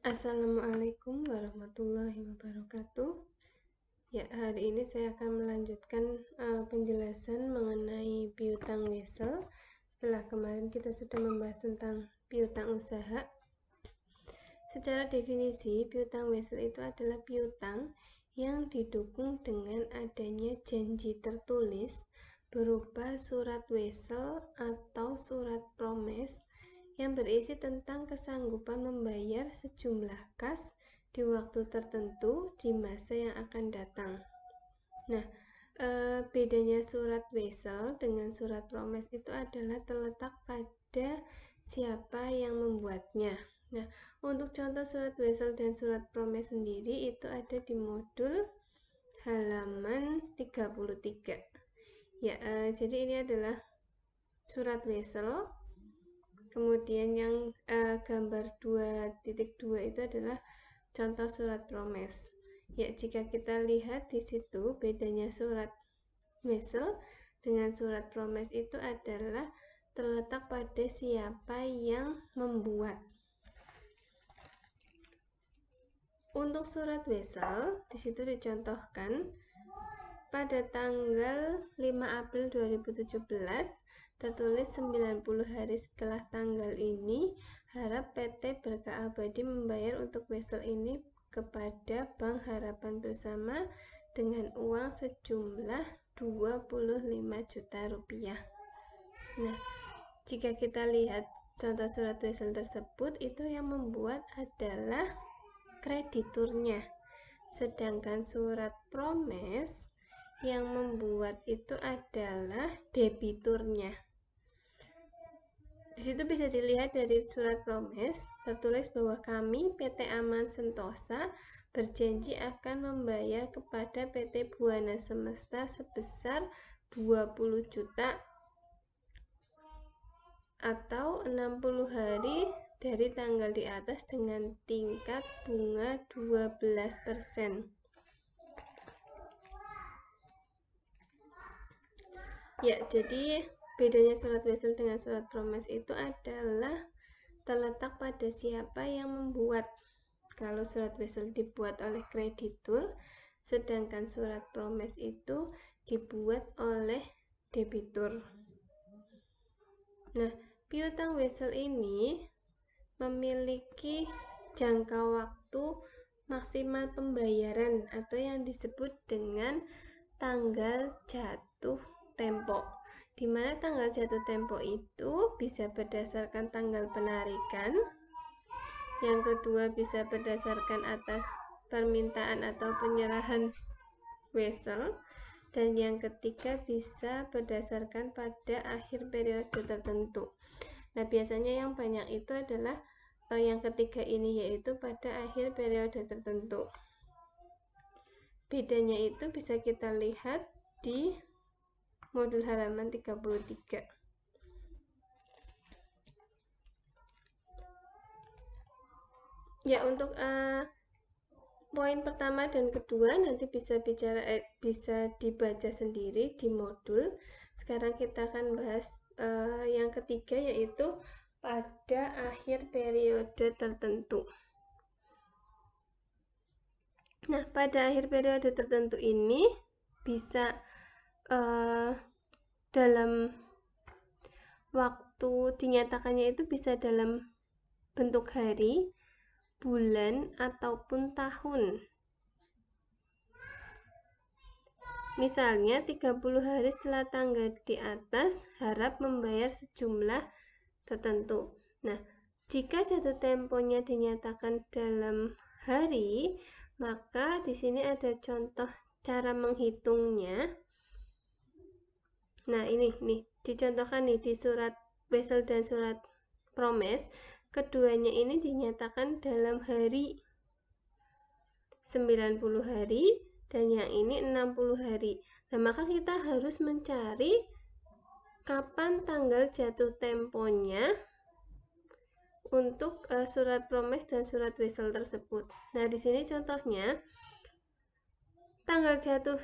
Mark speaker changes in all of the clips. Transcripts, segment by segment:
Speaker 1: Assalamualaikum warahmatullahi wabarakatuh. Ya, hari ini saya akan melanjutkan penjelasan mengenai piutang wesel. Setelah kemarin kita sudah membahas tentang piutang usaha. Secara definisi, piutang wesel itu adalah piutang yang didukung dengan adanya janji tertulis berupa surat wesel atau surat promes yang berisi tentang kesanggupan membayar sejumlah kas di waktu tertentu di masa yang akan datang. Nah, bedanya surat wesel dengan surat promes itu adalah terletak pada siapa yang membuatnya. Nah, untuk contoh surat wesel dan surat promes sendiri itu ada di modul halaman 33. Ya, jadi ini adalah surat wesel. Kemudian yang gambar 2.2 itu adalah contoh surat promes. Ya, jika kita lihat di situ bedanya surat wesel dengan surat promes itu adalah terletak pada siapa yang membuat. Untuk surat wesel di situ dicontohkan pada tanggal 5 April 2017 tertulis 90 hari setelah tanggal ini harap PT Berkah Abadi membayar untuk wesel ini kepada Bank Harapan Bersama dengan uang sejumlah 25 juta rupiah. Nah, jika kita lihat contoh surat wesel tersebut, itu yang membuat adalah krediturnya, sedangkan surat promes yang membuat itu adalah debiturnya. Di situ bisa dilihat dari surat promes tertulis bahwa kami PT Aman Sentosa berjanji akan membayar kepada PT Buana Semesta sebesar 20 juta atau 60 hari dari tanggal di atas dengan tingkat bunga 12%. Ya, jadi bedanya surat wesel dengan surat promes itu adalah terletak pada siapa yang membuat. Kalau surat wesel dibuat oleh kreditur, sedangkan surat promes itu dibuat oleh debitur. Nah, piutang wesel ini memiliki jangka waktu maksimal pembayaran atau yang disebut dengan tanggal jatuh tempo, di mana tanggal jatuh tempo itu bisa berdasarkan tanggal penarikan, yang kedua bisa berdasarkan atas permintaan atau penyerahan wesel, dan yang ketiga bisa berdasarkan pada akhir periode tertentu. Nah, biasanya yang banyak itu adalah yang ketiga ini, yaitu pada akhir periode tertentu. Bedanya itu bisa kita lihat di modul halaman 33. Ya, untuk poin pertama dan kedua nanti bisa dibaca sendiri di modul. Sekarang kita akan bahas yang ketiga, yaitu pada akhir periode tertentu. Nah, pada akhir periode tertentu ini bisa dalam waktu dinyatakannya itu bisa dalam bentuk hari, bulan, ataupun tahun. Misalnya 30 hari setelah tanggal di atas harap membayar sejumlah tertentu. Nah, jika jatuh temponya dinyatakan dalam hari, maka di sini ada contoh cara menghitungnya. Nah, ini nih dicontohkan nih di surat wesel dan surat promes. Keduanya ini dinyatakan dalam hari, 90 hari, dan yang ini 60 hari. Nah, maka kita harus mencari kapan tanggal jatuh temponya untuk surat promes dan surat wesel tersebut. Nah, di sini contohnya tanggal jatuh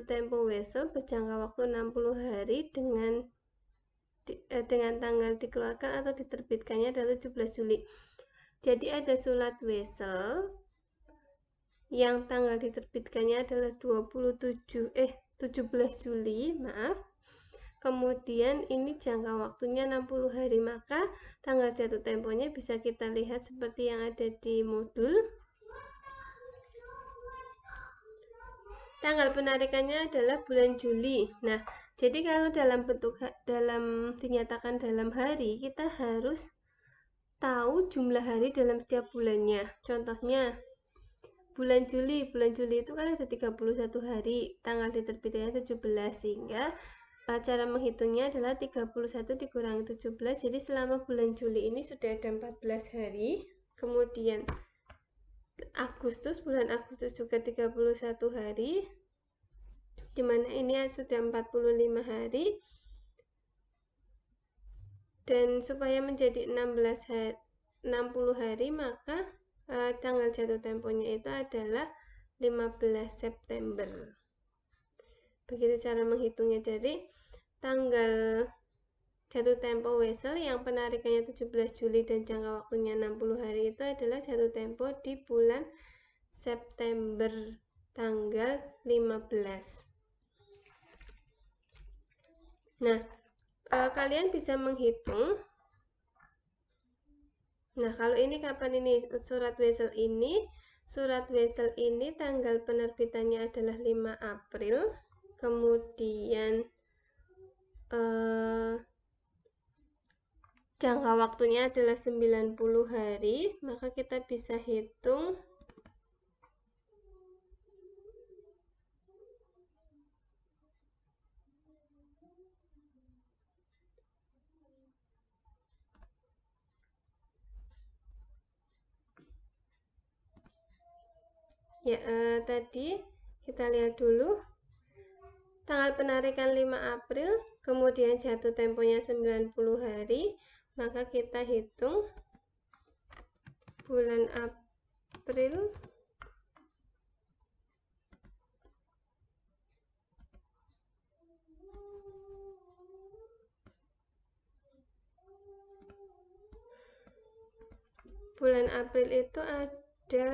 Speaker 1: tempo wesel berjangka waktu 60 hari dengan tanggal dikeluarkan atau diterbitkannya adalah 17 Juli. Jadi ada surat Wesel yang tanggal diterbitkannya adalah 17 Juli, maaf. Kemudian ini jangka waktunya 60 hari, maka tanggal jatuh temponya bisa kita lihat seperti yang ada di modul. Tanggal penarikannya adalah bulan Juli. Nah, jadi kalau dinyatakan dalam hari, kita harus tahu jumlah hari dalam setiap bulannya. Contohnya, bulan Juli itu kan ada 31 hari, tanggal diterbitkannya 17, sehingga cara menghitungnya adalah 31 dikurangi 17, jadi selama bulan Juli ini sudah ada 14 hari. Kemudian bulan Agustus juga 31 hari, dimana ini sudah 45 hari, dan supaya menjadi 60 hari, maka tanggal jatuh temponya itu adalah 15 September. Begitu cara menghitungnya. Jadi tanggal jatuh tempo Wesel yang penarikannya 17 Juli dan jangka waktunya 60 hari itu adalah jatuh tempo di bulan September tanggal 15. Nah, kalian bisa menghitung. Nah, kalau ini kapan ini surat Wesel ini? Surat Wesel ini tanggal penerbitannya adalah 5 April. Kemudian jangka waktunya adalah 90 hari, maka kita bisa hitung ya. Tadi kita lihat dulu tanggal penarikan 5 April, kemudian jatuh temponya 90 hari, maka kita hitung bulan April itu ada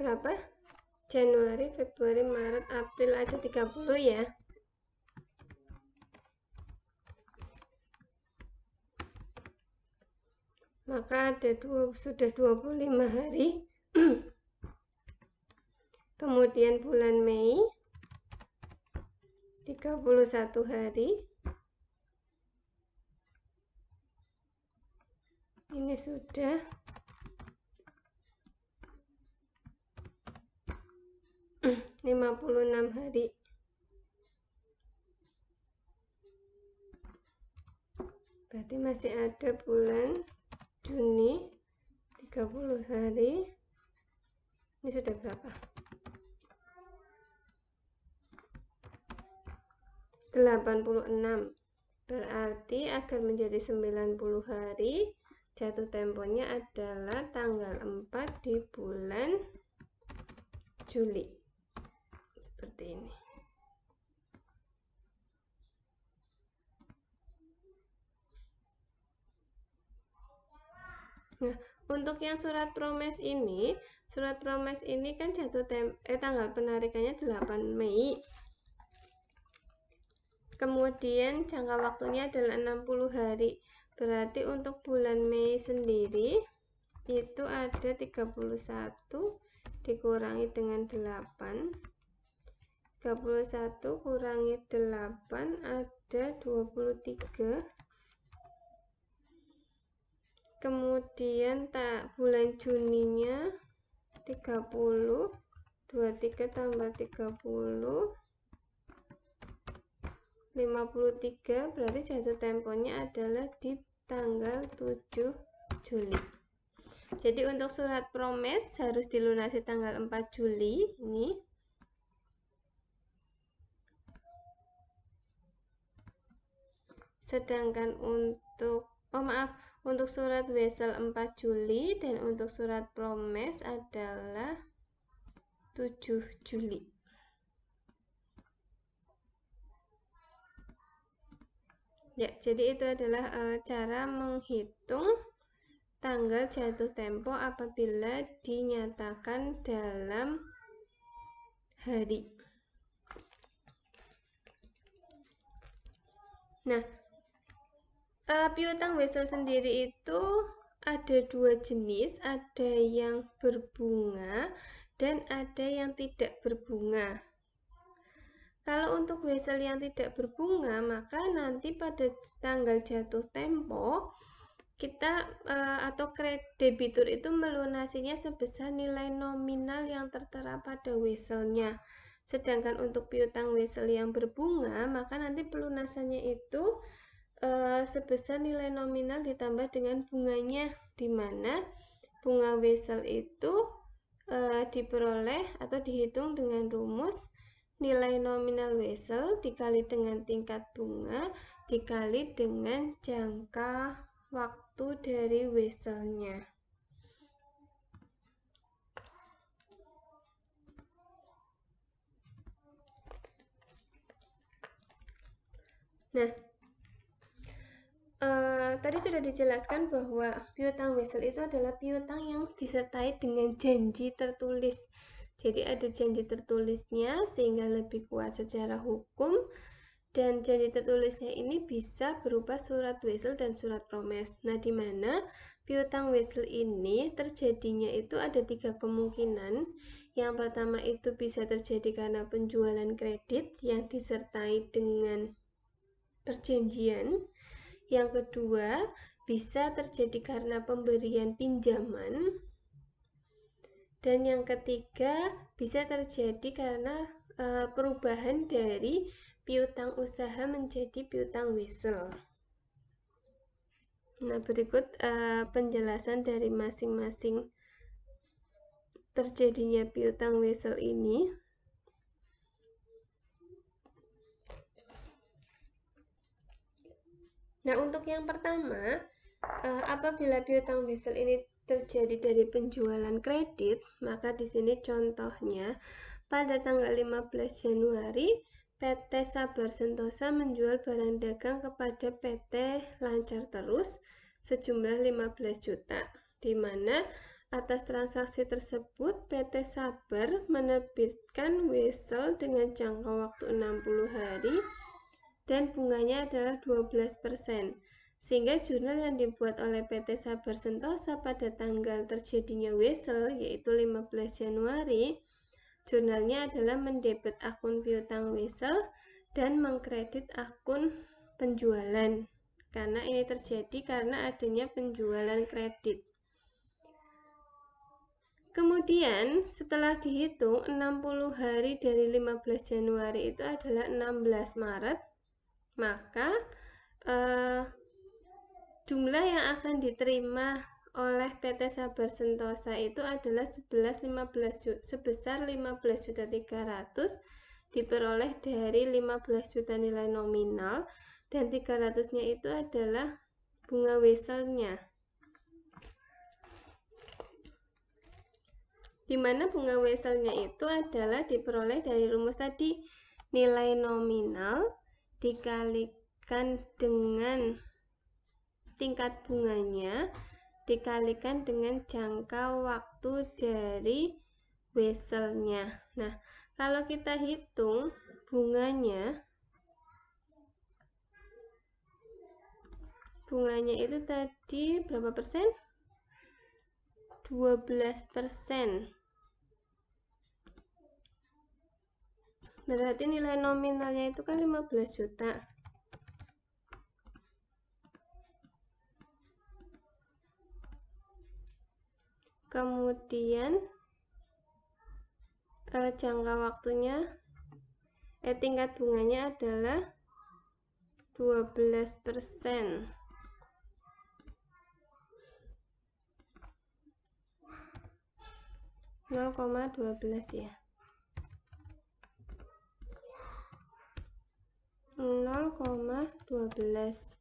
Speaker 1: berapa? Januari, Februari, Maret, April, ada 30 ya. Maka ada sudah 25 hari. Kemudian bulan Mei 31 hari. Ini sudah 56 hari. Berarti masih ada bulan Juni 30 hari. Ini sudah berapa? 86. Berarti agar menjadi 90 hari, jatuh temponya adalah tanggal 4 di bulan Juli. Seperti ini. Nah, untuk yang surat promes ini kan tanggal penarikannya 8 Mei. Kemudian jangka waktunya adalah 60 hari. Berarti untuk bulan Mei sendiri itu ada 31 dikurangi dengan 8. 31 kurangi 8 ada 23. Kemudian bulan Juninya 30, 23 tambah 30, 53, berarti jatuh temponya adalah di tanggal 7 Juli. Jadi untuk surat promes harus dilunasi tanggal 4 Juli ini. Sedangkan untuk surat Wesel 4 Juli dan untuk surat promes adalah 7 Juli. Ya, jadi itu adalah cara menghitung tanggal jatuh tempo apabila dinyatakan dalam hari. Nah, piutang wesel sendiri itu ada dua jenis, ada yang berbunga dan ada yang tidak berbunga. Kalau untuk wesel yang tidak berbunga, maka nanti pada tanggal jatuh tempo kita atau debitur itu melunasinya sebesar nilai nominal yang tertera pada weselnya. Sedangkan untuk piutang wesel yang berbunga, maka nanti pelunasannya itu sebesar nilai nominal ditambah dengan bunganya, di mana bunga wesel itu diperoleh atau dihitung dengan rumus nilai nominal wesel dikali dengan tingkat bunga dikali dengan jangka waktu dari weselnya. Nah, tadi sudah dijelaskan bahwa piutang wesel itu adalah piutang yang disertai dengan janji tertulis. Jadi ada janji tertulisnya sehingga lebih kuat secara hukum, dan janji tertulisnya ini bisa berupa surat wesel dan surat promes. Nah, di mana piutang wesel ini terjadinya itu ada 3 kemungkinan. Yang pertama itu bisa terjadi karena penjualan kredit yang disertai dengan perjanjian. Yang kedua, bisa terjadi karena pemberian pinjaman. Dan yang ketiga, bisa terjadi karena perubahan dari piutang usaha menjadi piutang wesel. Nah, berikut penjelasan dari masing-masing terjadinya piutang wesel ini. Nah, untuk yang pertama, apabila piutang wesel ini terjadi dari penjualan kredit, maka di sini contohnya pada tanggal 15 Januari PT Sabar Sentosa menjual barang dagang kepada PT Lancar Terus sejumlah 15 juta, di mana atas transaksi tersebut PT Sabar menerbitkan wesel dengan jangka waktu 60 hari dan bunganya adalah 12%, sehingga jurnal yang dibuat oleh PT Sabar Sentosa pada tanggal terjadinya wesel, yaitu 15 Januari, jurnalnya adalah mendebet akun piutang wesel dan mengkredit akun penjualan, karena ini terjadi karena adanya penjualan kredit. Kemudian setelah dihitung 60 hari dari 15 Januari itu adalah 16 Maret, maka jumlah yang akan diterima oleh PT Sabar Sentosa itu adalah sebesar 15.300.000 diperoleh dari 15 juta nilai nominal, dan 300-nya itu adalah bunga weselnya, di mana bunga weselnya itu adalah diperoleh dari rumus tadi, nilai nominal dikalikan dengan tingkat bunganya dikalikan dengan jangka waktu dari weselnya. Nah, kalau kita hitung bunganya itu tadi berapa persen? 12%. Berarti nilai nominalnya itu kan 15 juta. Kemudian jangka waktunya tingkat bunganya adalah 12%. 0,12 ya. 0,12.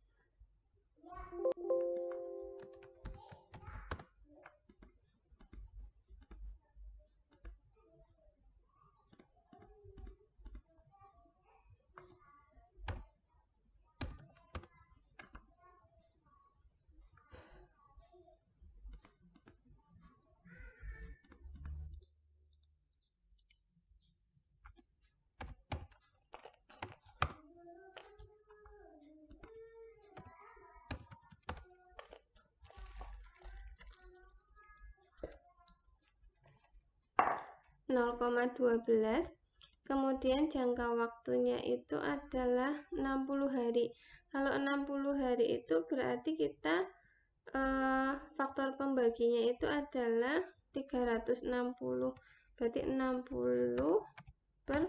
Speaker 1: 0,12. Kemudian jangka waktunya itu adalah 60 hari. Kalau 60 hari itu berarti kita faktor pembaginya itu adalah 360. Berarti 60 per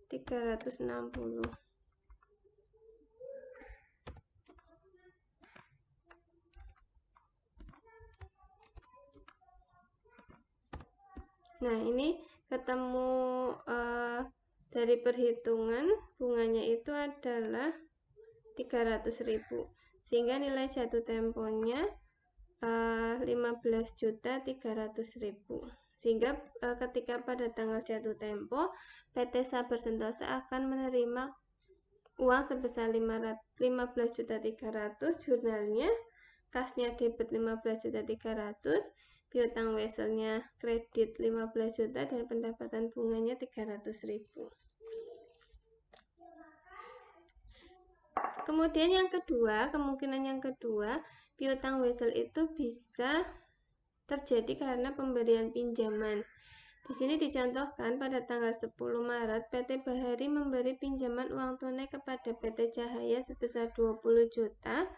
Speaker 1: 360. Nah, ini ketemu dari perhitungan bunganya itu adalah 300.000. Sehingga nilai jatuh temponya 15.300.000. Sehingga ketika pada tanggal jatuh tempo, PT Sabar Sentosa akan menerima uang sebesar 15.300.000, jurnalnya, kasnya debit 15.300.000, piutang weselnya kredit 15 juta, dan pendapatan bunganya 300.000. Kemudian yang kedua, kemungkinan yang kedua, piutang wesel itu bisa terjadi karena pemberian pinjaman. Di sini dicontohkan pada tanggal 10 Maret, PT Bahari memberi pinjaman uang tunai kepada PT Cahaya sebesar 20 juta.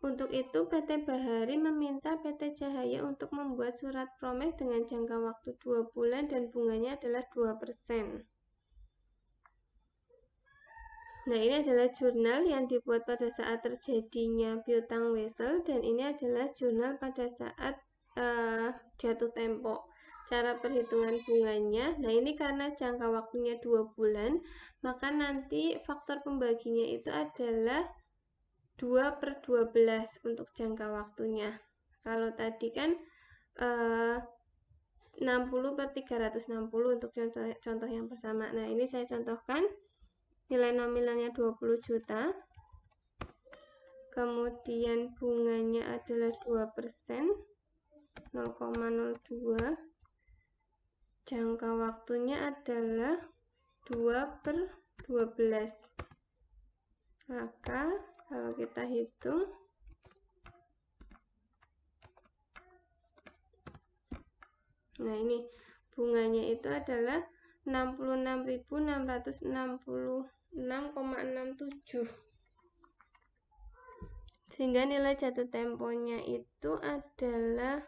Speaker 1: Untuk itu, PT Bahari meminta PT Cahaya untuk membuat surat promes dengan jangka waktu 2 bulan dan bunganya adalah 2%. Nah, ini adalah jurnal yang dibuat pada saat terjadinya piutang wesel, dan ini adalah jurnal pada saat jatuh tempo. Cara perhitungan bunganya, nah ini karena jangka waktunya 2 bulan, maka nanti faktor pembaginya itu adalah 2/12 untuk jangka waktunya. Kalau tadi kan 60/360 untuk contoh yang pertama. Nah, ini saya contohkan. Nilai nominalnya 20 juta. Kemudian bunganya adalah 2%, 0,02. Jangka waktunya adalah 2/12. Maka kalau kita hitung, nah ini bunganya itu adalah 66.666,67. Sehingga nilai jatuh temponya itu adalah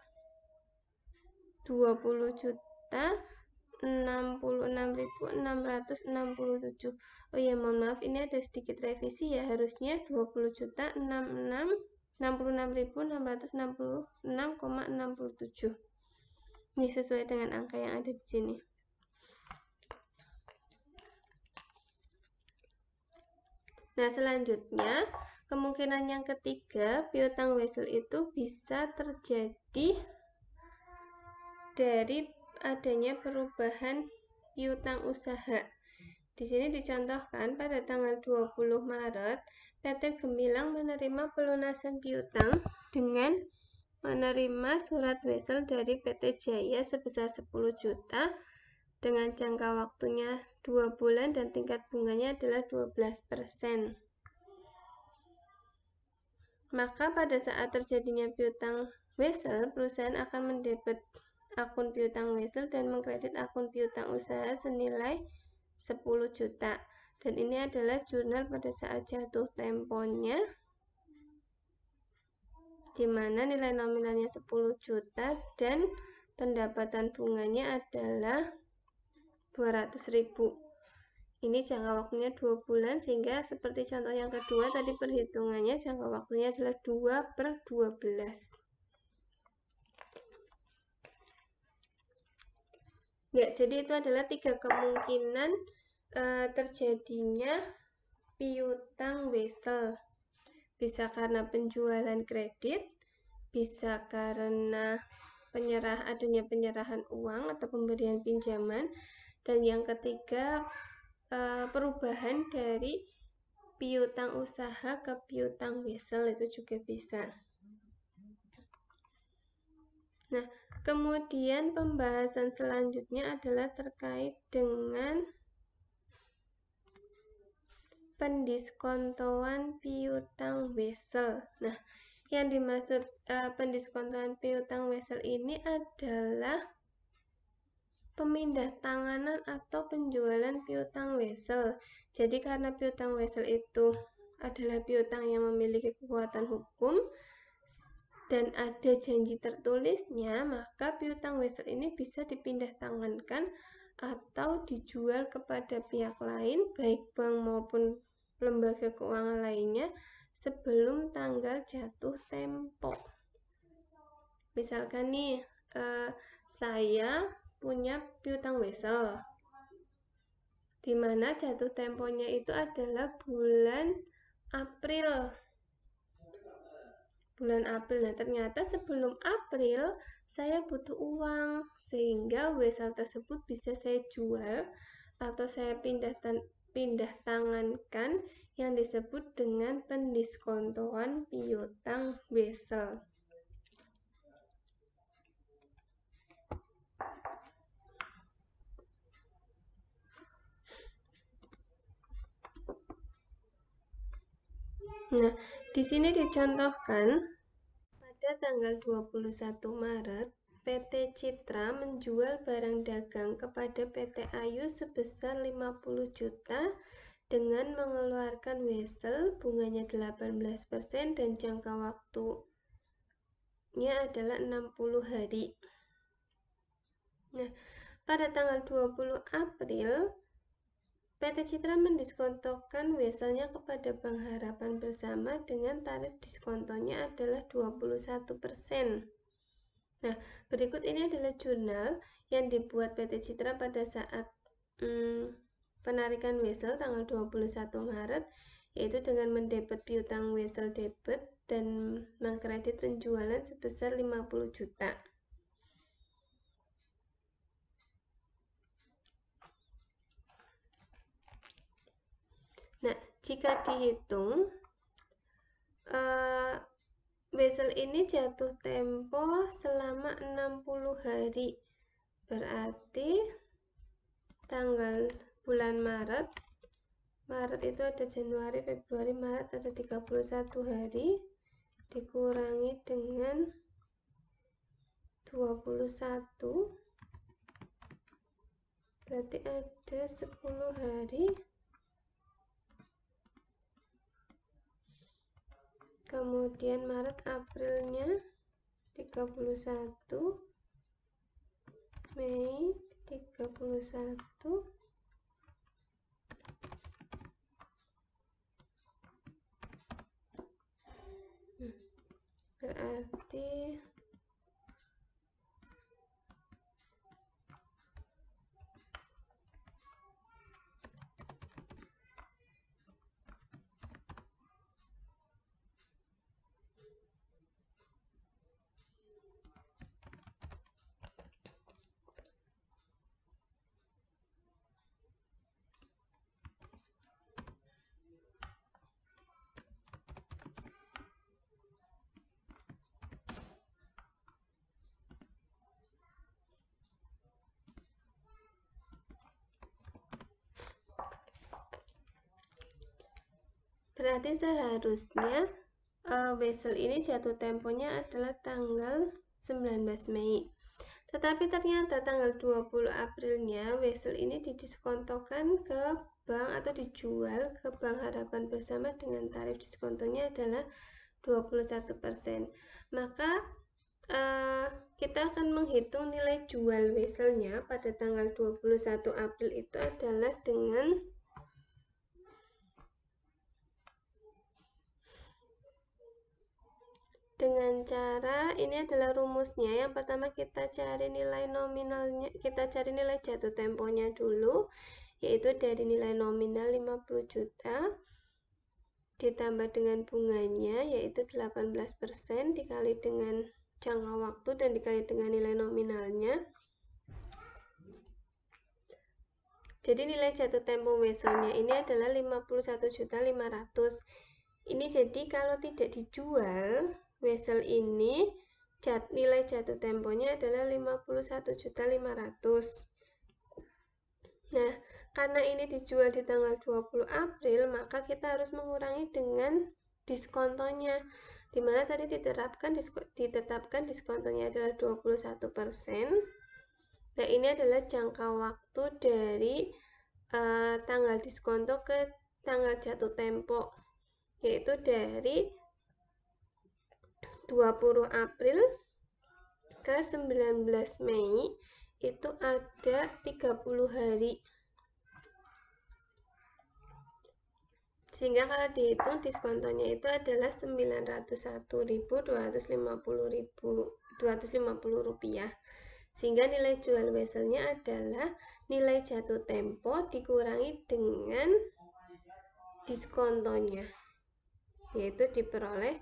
Speaker 1: 20.66.667. Oh ya, mohon maaf, ini ada sedikit revisi ya. Harusnya 20.66.667. Ini sesuai dengan angka yang ada di sini. Nah, selanjutnya, kemungkinan yang ketiga, piutang wesel itu bisa terjadi dari adanya perubahan piutang usaha. Di sini dicontohkan pada tanggal 20 Maret, PT Gemilang menerima pelunasan piutang dengan menerima surat wesel dari PT Jaya sebesar 10 juta dengan jangka waktunya 2 bulan dan tingkat bunganya adalah 12%. Maka pada saat terjadinya piutang wesel, perusahaan akan mendebit akun piutang wesel dan mengkredit akun piutang usaha senilai 10 juta. Dan ini adalah jurnal pada saat jatuh temponya, di mana nilai nominalnya 10 juta dan pendapatan bunganya adalah 200.000. Ini jangka waktunya 2 bulan, sehingga seperti contoh yang kedua tadi perhitungannya jangka waktunya adalah 2/12. Ya, jadi itu adalah 3 kemungkinan terjadinya piutang wesel. Bisa karena penjualan kredit, bisa karena adanya penyerahan uang atau pemberian pinjaman, dan yang ketiga perubahan dari piutang usaha ke piutang wesel itu juga bisa. Nah, kemudian pembahasan selanjutnya adalah terkait dengan pendiskontoan piutang wesel. Nah, yang dimaksud pendiskontoan piutang wesel ini adalah pemindah tanganan atau penjualan piutang wesel. Jadi karena piutang wesel itu adalah piutang yang memiliki kekuatan hukum dan ada janji tertulisnya, maka piutang wesel ini bisa dipindah tangankan atau dijual kepada pihak lain, baik bank maupun lembaga keuangan lainnya, sebelum tanggal jatuh tempo. Misalkan nih, saya punya piutang wesel, di mana jatuh temponya itu adalah bulan April. Nah ternyata sebelum April saya butuh uang, sehingga wesel tersebut bisa saya jual atau saya pindah tangankan, yang disebut dengan pendiskontoan piutang wesel. Nah, di sini dicontohkan pada tanggal 21 Maret, PT Citra menjual barang dagang kepada PT Ayu sebesar 50 juta dengan mengeluarkan wesel, bunganya 18% dan jangka waktunya adalah 60 hari. Nah, pada tanggal 20 April, PT Citra mendiskontokan weselnya kepada Bank Harapan Bersama dengan tarif diskontonya adalah 21%. Nah, berikut ini adalah jurnal yang dibuat PT Citra pada saat penarikan wesel tanggal 21 Maret, yaitu dengan mendebet piutang wesel debit dan mengkredit penjualan sebesar 50 juta. Nah, jika dihitung, wesel ini jatuh tempo selama 60 hari. Berarti tanggal bulan Maret itu ada Januari, Februari, Maret ada 31 hari, dikurangi dengan 21, berarti ada 10 hari. Kemudian Maret, Aprilnya 31, Mei 31, berarti seharusnya wesel ini jatuh temponya adalah tanggal 19 Mei. Tetapi ternyata tanggal 20 Aprilnya wesel ini didiskontokan ke bank atau dijual ke Bank Harapan Bersama dengan tarif diskontonya adalah 21%. Maka kita akan menghitung nilai jual weselnya pada tanggal 21 April itu adalah dengan cara, ini adalah rumusnya. Yang pertama kita cari nilai nominalnya, kita cari nilai jatuh temponya dulu, yaitu dari nilai nominal 50 juta ditambah dengan bunganya, yaitu 18% dikali dengan jangka waktu dan dikali dengan nilai nominalnya. Jadi nilai jatuh tempo weselnya ini adalah 51.500.000. Ini jadi kalau tidak dijual wesel ini, nilai jatuh temponya adalah 51.500.000. Nah, karena ini dijual di tanggal 20 April, maka kita harus mengurangi dengan diskontonya, dimana tadi ditetapkan diskontonya adalah 21%. Nah, ini adalah jangka waktu dari tanggal diskonto ke tanggal jatuh tempo, yaitu dari 20 April ke 19 Mei itu ada 30 hari. Sehingga kalau dihitung diskontonya itu adalah 901.250 rupiah. Sehingga nilai jual vesselnya adalah nilai jatuh tempo dikurangi dengan diskontonya, yaitu diperoleh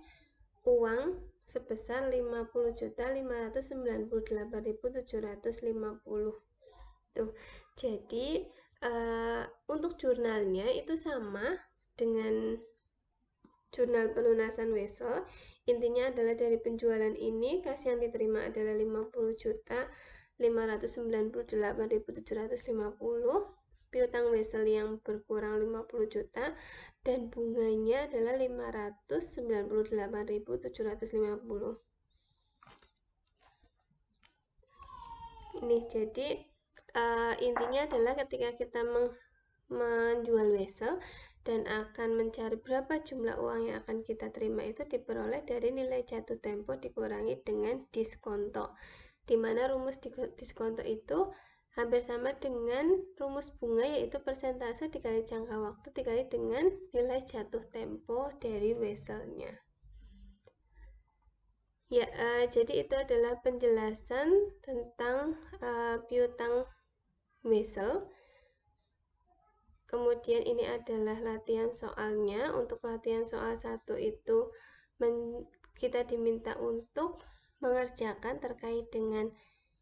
Speaker 1: uang sebesar 50.598.750. Tuh. Jadi untuk jurnalnya itu sama dengan jurnal pelunasan vessel. Intinya adalah dari penjualan ini kas yang diterima adalah 50.598.750, piutang vessel yang berkurang 50 juta, dan bunganya adalah 598.750. Ini jadi intinya adalah ketika kita menjual vessel dan akan mencari berapa jumlah uang yang akan kita terima, itu diperoleh dari nilai jatuh tempo dikurangi dengan diskonto, di mana rumus diskonto itu hampir sama dengan rumus bunga, yaitu persentase dikali jangka waktu dikali dengan nilai jatuh tempo dari vesselnya. Ya, jadi itu adalah penjelasan tentang piutang vessel. Kemudian ini adalah latihan soalnya. Untuk latihan soal 1 itu kita diminta untuk mengerjakan terkait dengan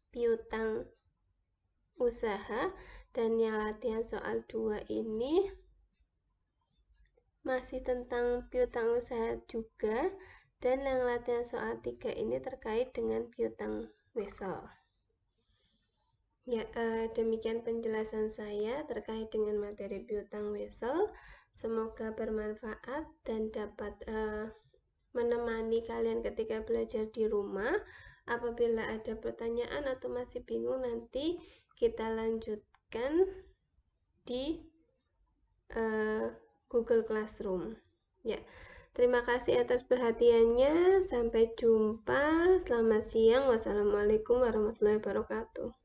Speaker 1: piutang usaha, dan yang latihan soal 2 ini masih tentang piutang usaha juga, dan yang latihan soal 3 ini terkait dengan piutang vessel. Ya, demikian penjelasan saya terkait dengan materi piutang vessel. Semoga bermanfaat dan dapat menemani kalian ketika belajar di rumah. Apabila ada pertanyaan atau masih bingung, nanti kita lanjutkan di Google Classroom. Ya, terima kasih atas perhatiannya. Sampai jumpa. Selamat siang. Wassalamualaikum warahmatullahi wabarakatuh.